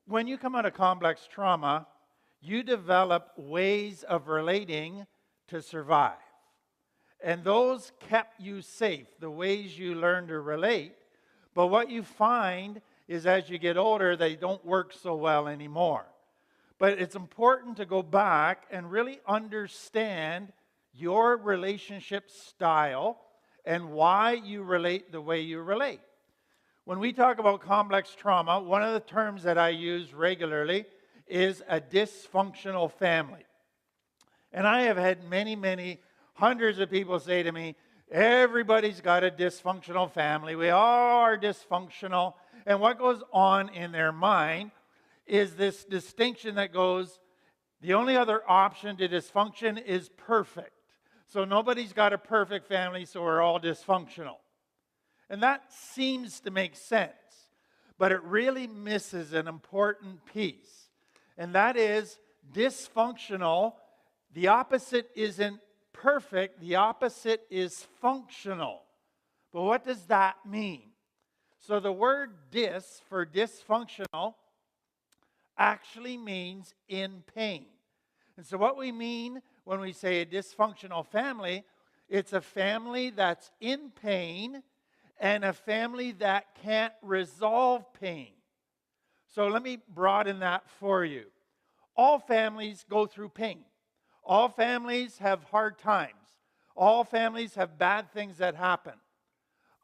When you come out of complex trauma, you develop ways of relating to survive. And those kept you safe, the ways you learn to relate. But what you find is as you get older, they don't work so well anymore. But it's important to go back and really understand your relationship style and why you relate the way you relate. When we talk about complex trauma, one of the terms that I use regularly is a dysfunctional family. And I have had many, hundreds of people say to me, everybody's got a dysfunctional family. We all are dysfunctional. And what goes on in their mind is this distinction that goes, the only other option to dysfunction is perfect. So nobody's got a perfect family, so we're all dysfunctional. And that seems to make sense, but it really misses an important piece. And that is dysfunctional. The opposite isn't perfect, the opposite is functional. But what does that mean? So the word dys for dysfunctional actually means in pain. And so what we mean when we say a dysfunctional family, it's a family that's in pain and a family that can't resolve pain. So let me broaden that for you. All families go through pain. All families have hard times. All families have bad things that happen.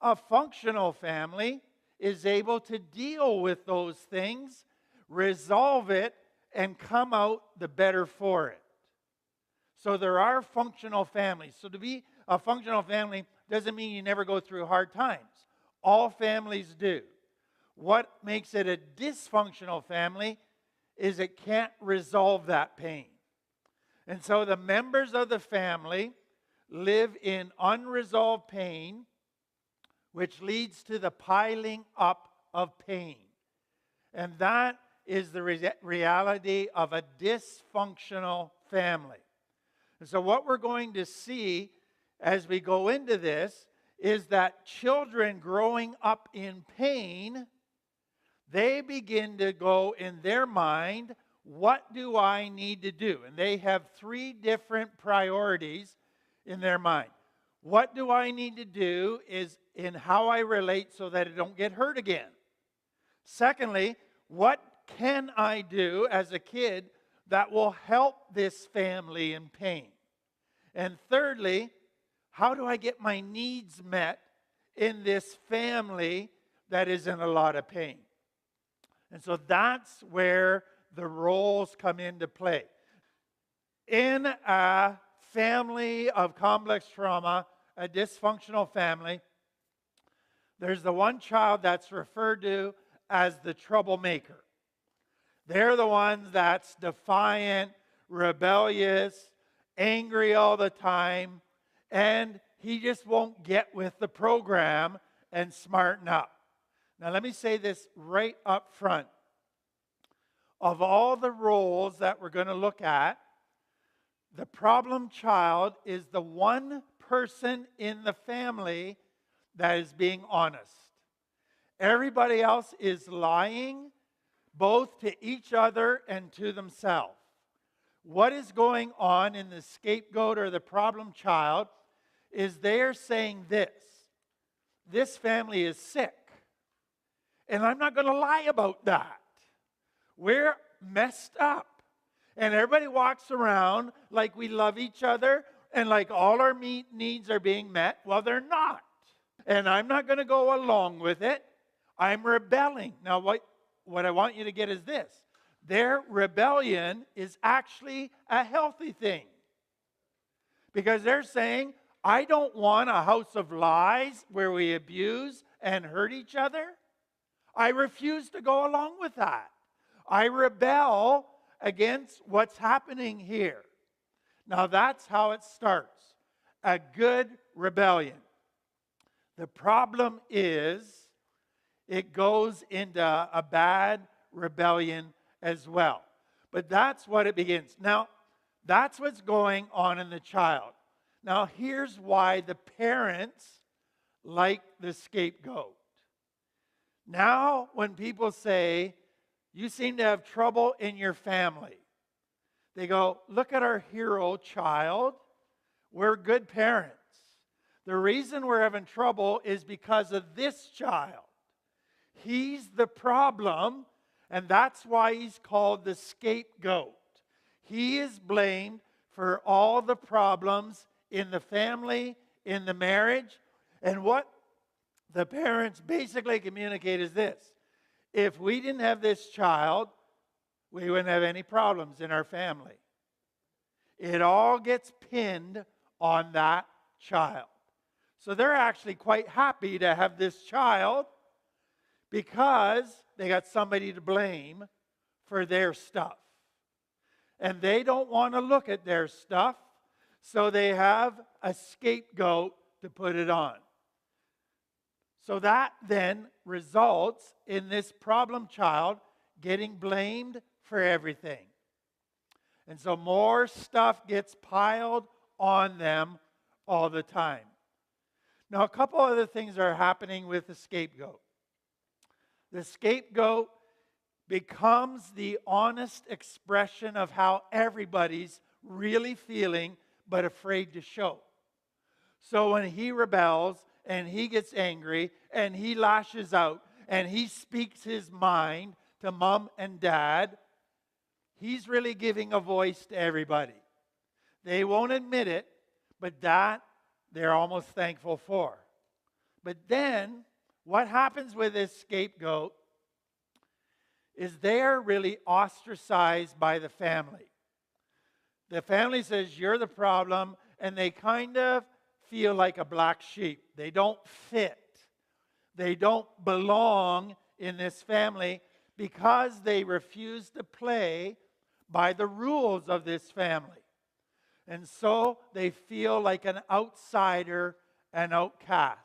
A functional family is able to deal with those things, resolve it, and come out the better for it. So there are functional families. So to be a functional family doesn't mean you never go through hard times. All families do. What makes it a dysfunctional family is it can't resolve that pain. And so the members of the family live in unresolved pain, which leads to the piling up of pain. And that is the reality of a dysfunctional family. And so what we're going to see as we go into this is that children growing up in pain, they begin to go in their mind, what do I need to do? And they have three different priorities in their mind. What do I need to do is in how I relate so that I don't get hurt again. Secondly, what can I do as a kid that will help this family in pain? And thirdly, how do I get my needs met in this family that is in a lot of pain? And so that's where the roles come into play. In a family of complex trauma, a dysfunctional family, there's the one child that's referred to as the troublemaker. They're the ones that's defiant, rebellious, angry all the time, and he just won't get with the program and smarten up. Now let me say this right up front. Of all the roles that we're going to look at, the problem child is the one person in the family that is being honest. Everybody else is lying, both to each other and to themselves. What is going on in the scapegoat or the problem child is they're saying this family is sick. And I'm not going to lie about that. We're messed up. And everybody walks around like we love each other and like all our needs are being met. Well, they're not. And I'm not going to go along with it. I'm rebelling. Now, what I want you to get is this. Their rebellion is actually a healthy thing. Because they're saying, I don't want a house of lies where we abuse and hurt each other. I refuse to go along with that. I rebel against what's happening here. Now that's how it starts. A good rebellion. The problem is it goes into a bad rebellion as well. But that's what it begins. Now, that's what's going on in the child. Now, here's why the parents like the scapegoat. Now, when people say, You seem to have trouble in your family. They go, look at our hero child. We're good parents. The reason we're having trouble is because of this child. He's the problem, and that's why he's called the scapegoat. He is blamed for all the problems in the family, in the marriage. And what the parents basically communicate is this: if we didn't have this child, we wouldn't have any problems in our family. It all gets pinned on that child. So they're actually quite happy to have this child because they got somebody to blame for their stuff. And they don't want to look at their stuff, so they have a scapegoat to put it on. So that then results in this problem child getting blamed for everything. And so more stuff gets piled on them all the time. Now, a couple other things are happening with the scapegoat. The scapegoat becomes the honest expression of how everybody's really feeling but afraid to show. So when he rebels and he gets angry and he lashes out and he speaks his mind to mom and dad, he's really giving a voice to everybody. They won't admit it, but that they're almost thankful for. But then what happens with this scapegoat is they're really ostracized by the family. The family says, you're the problem, and they kind of feel like a black sheep. They don't fit. They don't belong in this family because they refuse to play by the rules of this family. And so they feel like an outsider, an outcast.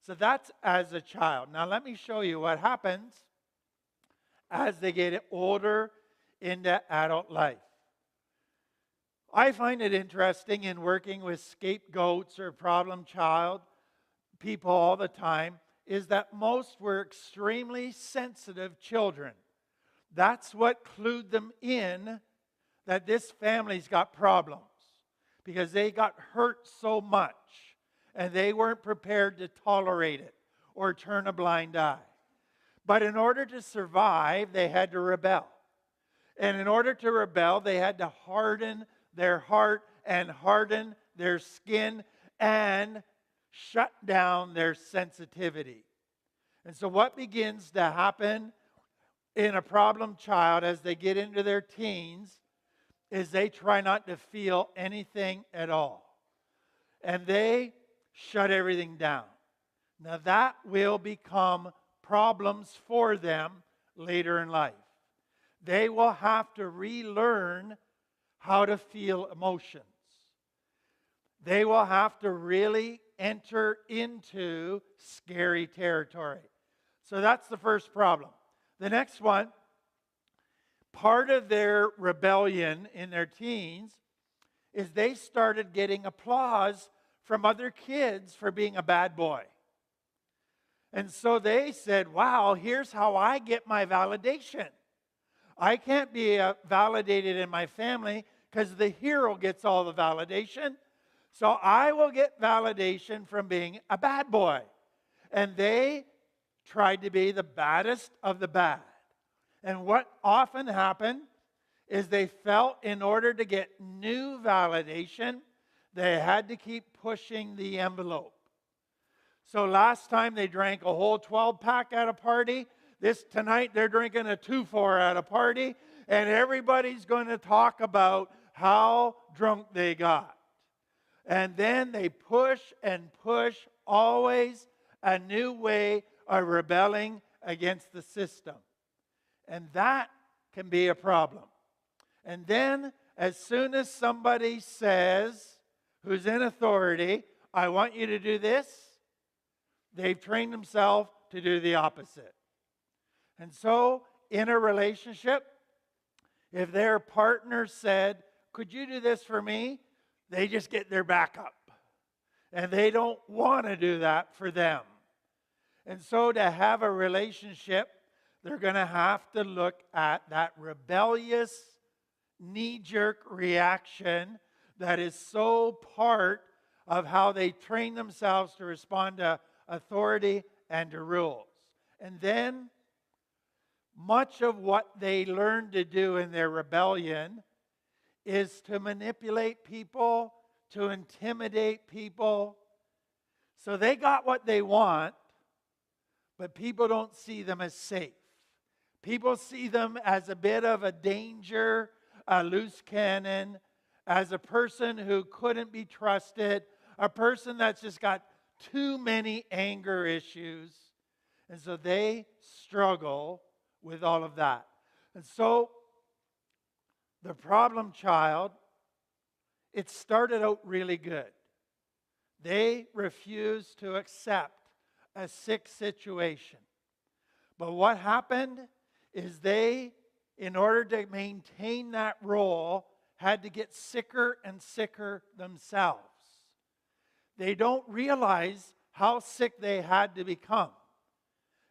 So that's as a child. Now let me show you what happens as they get older into adult life. I find it interesting in working with scapegoats or problem child people all the time is that most were extremely sensitive children. That's what clued them in that this family's got problems because they got hurt so much and they weren't prepared to tolerate it or turn a blind eye. But in order to survive, they had to rebel. And in order to rebel, they had to harden their heart and harden their skin and shut down their sensitivity. And so what begins to happen in a problem child as they get into their teens is they try not to feel anything at all. And they shut everything down. Now that will become problems for them later in life. They will have to relearn how to feel emotions. They will have to really enter into scary territory. So that's the first problem. The next one, part of their rebellion in their teens is they started getting applause from other kids for being a bad boy. And so they said, wow, here's how I get my validation. I can't be validated in my family because the hero gets all the validation. So I will get validation from being a bad boy. And they tried to be the baddest of the bad. And what often happened is they felt in order to get new validation, they had to keep pushing the envelope. So last time they drank a whole 12-pack at a party. Tonight they're drinking a 2-4 at a party. And everybody's going to talk about how drunk they got. And then they push and push, always a new way of rebelling against the system. And that can be a problem. And then as soon as somebody says, who's in authority, I want you to do this, they've trained themselves to do the opposite. And so in a relationship, if their partner said, could you do this for me? They just get their back up. And they don't want to do that for them. And so to have a relationship they're going to have to look at that rebellious, knee-jerk reaction that is so part of how they train themselves to respond to authority and to rules. And then, much of what they learn to do in their rebellion is to manipulate people, to intimidate people. So they got what they want, but people don't see them as safe. People see them as a bit of a danger, a loose cannon, as a person who couldn't be trusted, a person that's just got too many anger issues. And so they struggle with all of that. And so the problem child, it started out really good. They refused to accept a sick situation. But what happened is they, in order to maintain that role, had to get sicker and sicker themselves. They don't realize how sick they had to become.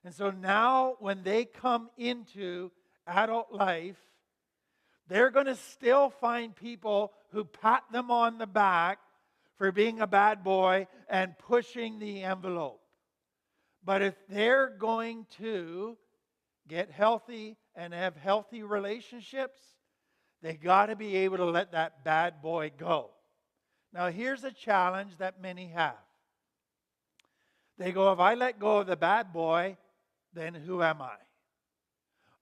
And so now when they come into adult life, they're going to still find people who pat them on the back for being a bad boy and pushing the envelope. But if they're going to get healthy and have healthy relationships, they got to be able to let that bad boy go. Now, here's a challenge that many have. They go, if I let go of the bad boy, then who am I?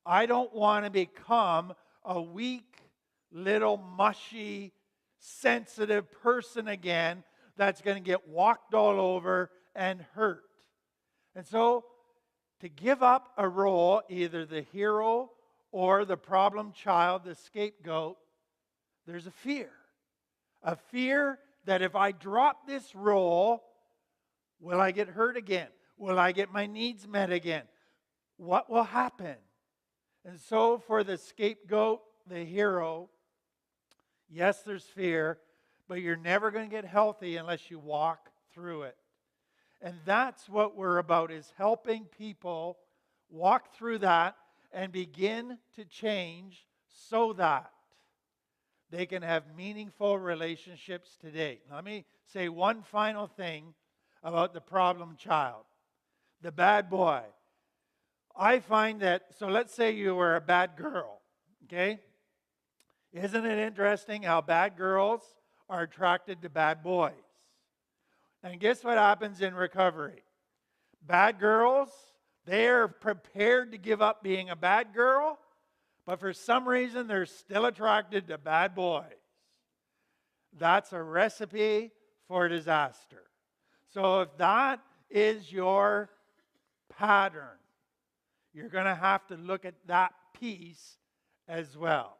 I don't want to become a weak, little, mushy, sensitive person again that's going to get walked all over and hurt. And so, to give up a role, either the hero or the problem child, the scapegoat, there's a fear. A fear that if I drop this role, will I get hurt again? Will I get my needs met again? What will happen? And so for the scapegoat, the hero, yes, there's fear, but you're never going to get healthy unless you walk through it. And that's what we're about, is helping people walk through that and begin to change so that they can have meaningful relationships today. Now, let me say one final thing about the problem child, the bad boy. I find that, so let's say you were a bad girl, okay? Isn't it interesting how bad girls are attracted to bad boys? And guess what happens in recovery? Bad girls, they are prepared to give up being a bad girl, but for some reason they're still attracted to bad boys. That's a recipe for disaster. So if that is your pattern, you're going to have to look at that piece as well.